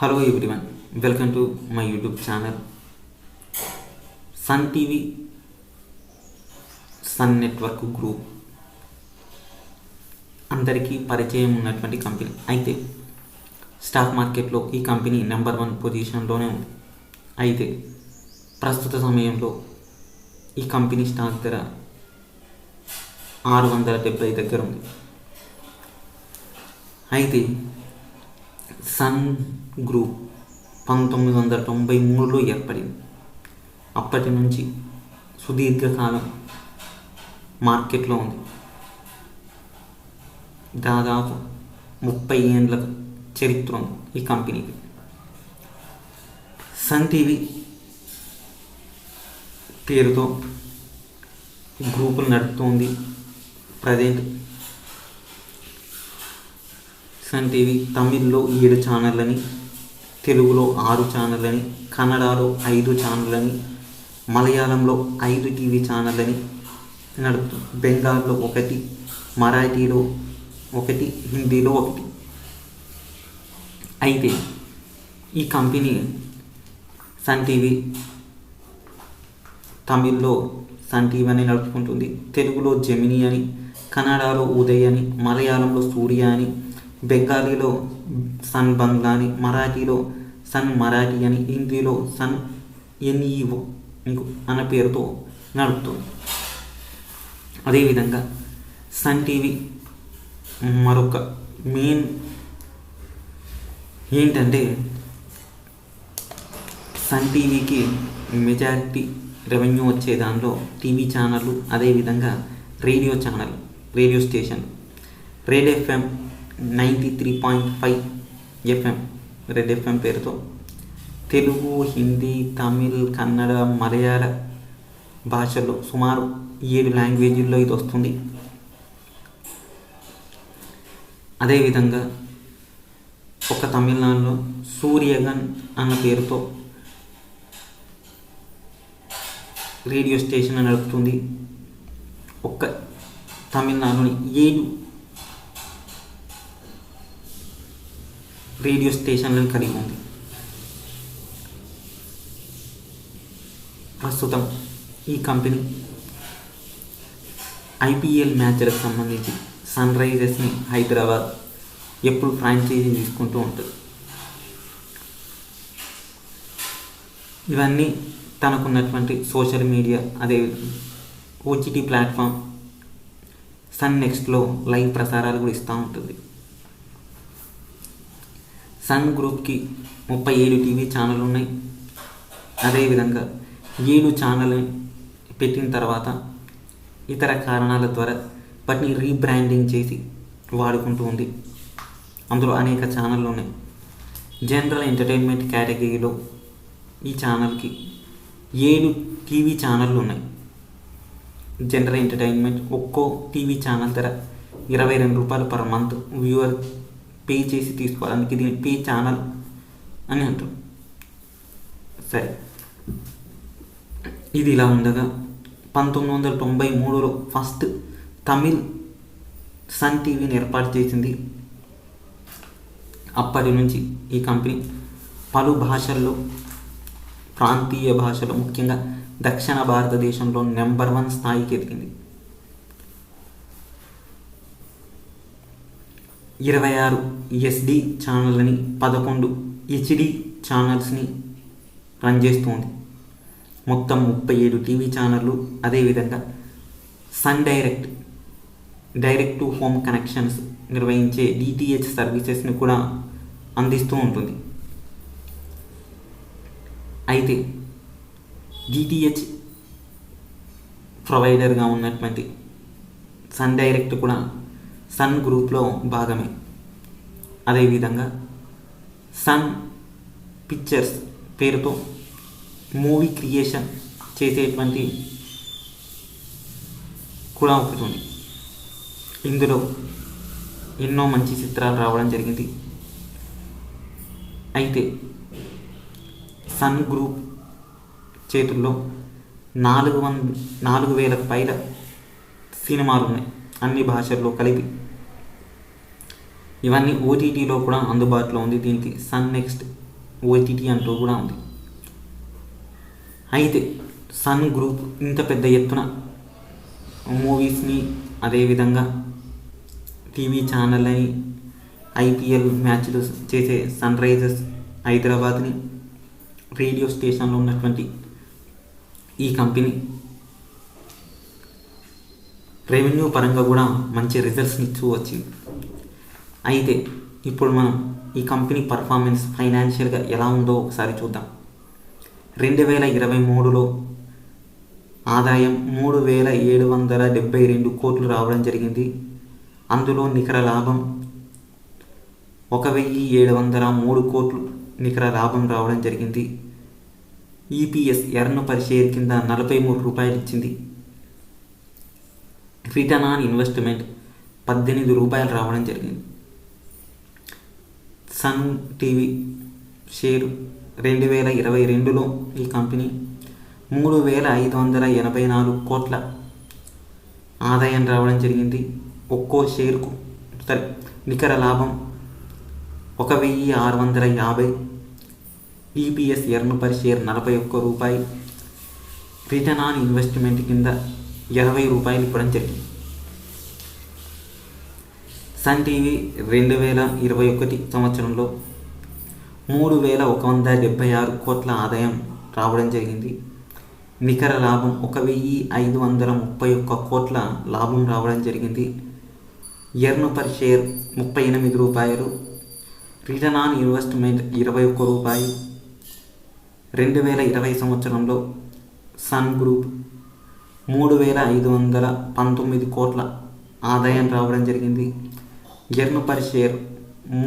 Hello everyone, welcome to my YouTube channel. Sun TV, Sun Network Group అందరికీ పరిచయం ఉన్నటువంటి company. అయితే stock మార్కెట్లో ఈ కంపెనీ నెంబర్ 1 పొజిషన్లోనే ఉంది. అయితే ప్రస్తుత సమయంలో ఈ కంపెనీ స్టాక్ ధర 670 దగ్గర ఉంది. అయితే సన్ గ్రూప్ 1993లో ఏర్పడింది. అప్పటి నుంచి సుదీర్ఘకాలం మార్కెట్లో ఉంది. దాదాపు 30 ఏండ్ల చరిత్ర ఉంది ఈ కంపెనీకి. సన్ టీవీ పేరుతో గ్రూపులు నడుపుతుంది. ప్రజెంట్ సన్ టీవీ తమిళ్లో 7 ఛానళ్ళని, తెలుగులో 6 ఛానళ్ళని, కన్నడలో 5 ఛానళ్ళని, మలయాళంలో 5 టీవీ ఛానళ్ళని నడుపుతుంది. బెంగాల్లో 1, మరాఠీలో 1, హిందీలో 1. అయితే ఈ కంపెనీ సన్ టీవీ తమిళ్లో సన్ టీవీ అని నడుపుకుంటుంది. తెలుగులో జెమినీ అని, కన్నడలో ఉదయ్ అని, మలయాళంలో సూర్య అని, బెంగాలీలో సన్ బంగ్లా అని, మరాఠీలో సన్ మరాఠీ అని, హిందీలో సన్ ఎన్ఈఓ అన్న పేరుతో నడుపుతుంది. అదేవిధంగా సన్ టీవీ మరొక మెయిన్ ఏంటంటే సన్ టీవీకి మెజారిటీ రెవెన్యూ వచ్చే దానిలో టీవీ ఛానళ్ళు, అదేవిధంగా radio station red FM 93.5 FM, red FM పేరుతో తెలుగు, హిందీ, తమిళ్, కన్నడ, మలయాళ భాషల్లో సుమారు 7 లాంగ్వేజీల్లో ఇది వస్తుంది. అదేవిధంగా ఒక తమిళనాడులో సూర్యగన్ అన్న పేరుతో రేడియో స్టేషన్ నడుపుతుంది. ఒక్క తమిళనాడులోని 7 రేడియో స్టేషన్లను కలిగి ఉంది. ప్రస్తుతం ఈ కంపెనీ ఐపీఎల్ మ్యాచ్లకు సంబంధించి సన్ రైజర్స్ని హైదరాబాద్ ఎప్పుడు ఫ్రాంచైజీ తీసుకుంటూ ఉంటుంది. ఇవన్నీ తనకున్నటువంటి సోషల్ మీడియా, అదే ఓటీటీ ప్లాట్ఫామ్ సన్ నెక్స్ట్లో లైవ్ ప్రసారాలు కూడా ఇస్తూ ఉంటుంది. సన్ గ్రూప్కి 37 టీవీ ఛానళ్ళు ఉన్నాయి. అదేవిధంగా 7 ఛానల్ పెట్టిన తర్వాత ఇతర కారణాల ద్వారా వాటిని రీబ్రాండింగ్ చేసి వాడుకుంటూ ఉంది. అందులో అనేక ఛానళ్ళు ఉన్నాయి. జనరల్ ఎంటర్టైన్మెంట్ కేటగిరీలో ఈ ఛానల్కి 7 టీవీ ఛానళ్ళు ఉన్నాయి. జనరల్ ఎంటర్టైన్మెంట్ ఒక్కో టీవీ ఛానల్ ధర ₹22 పర్ మంత్ వ్యూవర్ పే చేసి తీసుకోవడానికి దీన్ని పే ఛానల్ అని అంటారు. సరే, ఇది ఇలా ఉండగా 1993లో ఫస్ట్ తమిళ్ సన్ టీవీని ఏర్పాటు చేసింది. అప్పటి నుంచి ఈ కంపెనీ పలు భాషల్లో, ప్రాంతీయ భాషలో, ముఖ్యంగా దక్షిణ భారతదేశంలో నెంబర్ 1 స్థాయికి ఎదిగింది. 26 ఎస్డి ఛానళ్ళని, 11 హెచ్డి ఛానల్స్ని రన్ చేస్తుంది. మొత్తం 37 టీవీ ఛానళ్ళు. అదేవిధంగా Sun Direct to home connections నిర్వహించే డిటిహెచ్ సర్వీసెస్ని కూడా అందిస్తూ ఉంటుంది. అయితే డిటిహెచ్ ప్రొవైడర్గా ఉన్నటువంటి సన్ డైరెక్ట్ కూడా సన్ గ్రూప్లో భాగమే. అదేవిధంగా సన్ పిక్చర్స్ పేరుతో మూవీ క్రియేషన్ చేసేటువంటి కూడా ఒకటి ఉంది. ఇందులో ఎన్నో మంచి చిత్రాలు రావడం జరిగింది. అయితే సన్ గ్రూప్ చేతుల్లో 4,000 పైన సినిమాలు ఉన్నాయి, అన్ని భాషల్లో కలిపి. ఇవన్నీ ఓటీటీలో కూడా అందుబాటులో ఉంది. దీనికి సన్ నెక్స్ట్ ఓటీటీ అంటూ కూడా ఉంది. అయితే సన్ గ్రూప్ ఇంత పెద్ద ఎత్తున మూవీస్ని, అదేవిధంగా టీవీ ఛానళ్ళని, ఐపీఎల్ మ్యాచ్లు చేసే సన్ రైజర్స్ హైదరాబాద్ని, రేడియో స్టేషన్లో ఉన్నటువంటి ఈ కంపెనీ రెవెన్యూ పరంగా కూడా మంచి రిజల్ట్స్ని ఇస్తూ వచ్చింది. అయితే ఇప్పుడు మనం ఈ కంపెనీ పర్ఫార్మెన్స్ ఫైనాన్షియల్గా ఎలా ఉందో ఒకసారి చూద్దాం. 2023లో ఆదాయం 3,772 కోట్లు రావడం జరిగింది. అందులో నికర లాభం 1,703 కోట్లు నికర లాభం రావడం జరిగింది. ఈపీఎస్ ఎర్న్ పర్ షేర్ కింద 43 రూపాయలు ఇచ్చింది. రిటర్న్ ఆన్ ఇన్వెస్ట్మెంట్ 18 రూపాయలు రావడం జరిగింది. సన్ టీవీ షేరు 2022లో ఈ కంపెనీ 3,584 కోట్ల ఆదాయం రావడం జరిగింది. ఒక్కో షేరుకు నికర లాభం 1,650. ఈపీఎస్ ఎర్న్ పర్ షేర్ 41 రూపాయలు. రిటర్న్ ఆన్ ఇన్వెస్ట్మెంట్ కింద 20 రూపాయలు ఇవ్వడం జరిగింది. సన్ టీవీ 2021 సంవత్సరంలో 3,176 కోట్ల ఆదాయం రావడం జరిగింది. నికర లాభం 1,531 కోట్ల లాభం రావడం జరిగింది. ఎర్న్ పర్ షేర్ 38 రూపాయలు. రిటర్న్ ఆన్ ఇన్వెస్ట్మెంట్ 21 రూపాయలు. 2020 సంవత్సరంలో సన్ గ్రూప్ 3,519 కోట్ల ఆదాయం రావడం జరిగింది. ఎర్న్ పర్ షేర్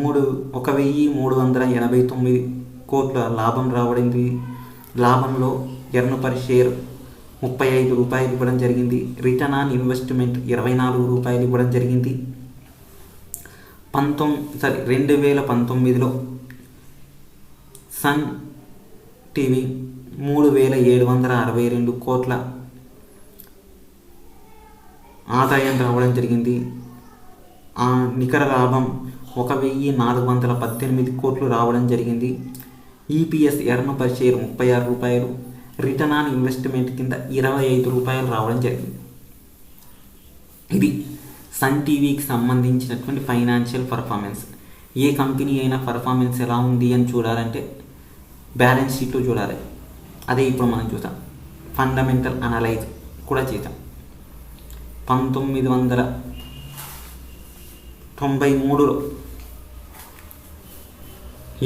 1,389 కోట్ల లాభం రావడింది. లాభంలో ఎర్న్ పర్ షేర్ 35 రూపాయలు ఇవ్వడం జరిగింది. రిటర్న్ ఆన్ ఇన్వెస్ట్మెంట్ 24 రూపాయలు ఇవ్వడం జరిగింది. 2019లో సన్ టీవీ 3,762 కోట్ల ఆదాయం రావడం జరిగింది. నికర లాభం 1,418 కోట్లు రావడం జరిగింది. ఈపీఎస్ ఎర్న్ పర్ షేర్ 36 రూపాయలు. రిటర్న్ ఆన్ ఇన్వెస్ట్మెంట్ కింద 25 రూపాయలు రావడం జరిగింది. ఇది సన్ టీవీకి సంబంధించినటువంటి ఫైనాన్షియల్ పర్ఫార్మెన్స్. ఏ కంపెనీ అయినా పర్ఫార్మెన్స్ ఎలా ఉంది అని చూడాలంటే బ్యాలెన్స్ షీట్లో చూడాలి. అదే ఇప్పుడు మనం చూసాం. ఫండమెంటల్ అనలైజ్ కూడా చేసాం. 1993లో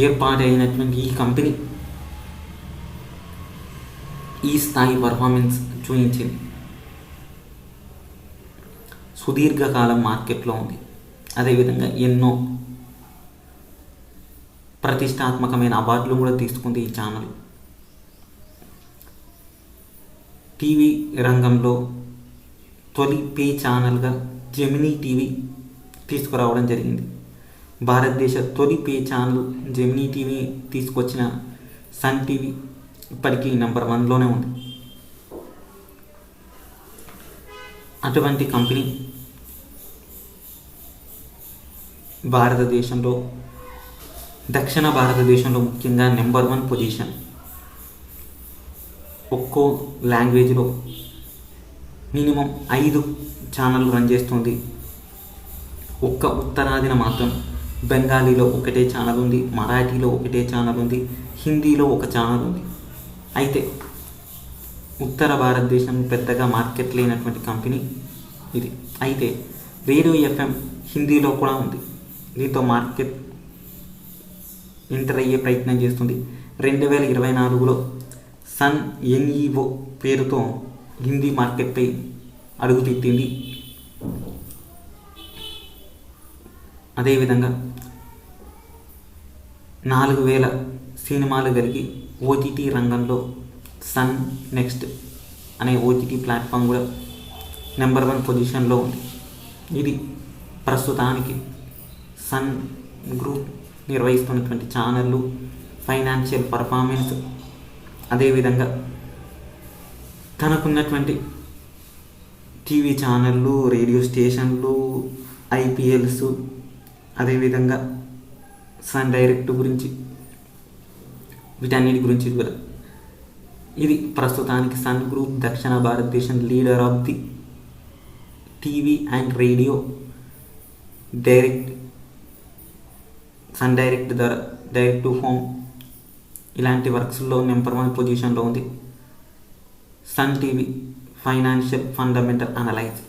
ఏర్పాటైనటువంటి ఈ కంపెనీ ఈ స్థాయి పర్ఫార్మెన్స్ చూపించింది. సుదీర్ఘకాలం మార్కెట్లో ఉంది. అదేవిధంగా ఎన్నో ప్రతిష్టాత్మకమైన అవార్డులు కూడా తీసుకుంది ఈ ఛానల్. టీవీ రంగంలో తొలి పే ఛానల్గా జెమినీ టీవీ తీసుకురావడం జరిగింది. భారతదేశ తొలి పే ఛానల్ జెమినీ టీవీ తీసుకొచ్చిన సన్ టీవీ ఇప్పటికీ నెంబర్ 1లోనే ఉంది. అటువంటి కంపెనీ భారతదేశంలో, దక్షిణ భారతదేశంలో ముఖ్యంగా నెంబర్ 1 పొజిషన్. ఒక్కో లాంగ్వేజ్లో మినిమం 5 ఛానళ్ళు రన్ చేస్తుంది. ఒక్క ఉత్తరాదిన మాత్రం బెంగాలీలో ఒకటే ఛానల్ ఉంది, మరాఠీలో ఒకటే ఛానల్ ఉంది, హిందీలో ఒక ఛానల్ ఉంది. అయితే ఉత్తర భారతదేశం పెద్దగా మార్కెట్ లేనటువంటి కంపెనీ ఇది. అయితే రేడియో ఎఫ్ఎం హిందీలో కూడా ఉంది. దీంతో మార్కెట్ ఎంటర్ అయ్యే ప్రయత్నం చేస్తుంది. 2024లో సన్ ఎన్ఈఓ పేరుతో హిందీ మార్కెట్పై అడుగుపెట్టింది. అదేవిధంగా 4,000 సినిమాలు కలిగి ఓటీటీ రంగంలో సన్ నెక్స్ట్ అనే ఓటీటీ ప్లాట్ఫామ్ కూడా నెంబర్ 1 పొజిషన్లో ఉంది. ఇది ప్రస్తుతానికి సన్ గ్రూప్ నిర్వహిస్తున్నటువంటి ఛానళ్ళు, ఫైనాన్షియల్ పర్ఫార్మెన్స్, అదేవిధంగా తనకున్నటువంటి టీవీ ఛానళ్ళు, రేడియో స్టేషన్లు, ఐపీఎల్స్, అదేవిధంగా సన్ డైరెక్ట్ గురించి వీటన్నిటి గురించి కూడా. ఇది ప్రస్తుతానికి సన్ గ్రూప్ దక్షిణ భారతదేశం leader of the TV and radio direct, Sun Direct ద్వారా డైరెక్ట్ టు హోమ్ ఇలాంటి వర్క్స్లో నెంబర్ 1 పొజిషన్లో ఉంది. Sun TV financial fundamental analyse.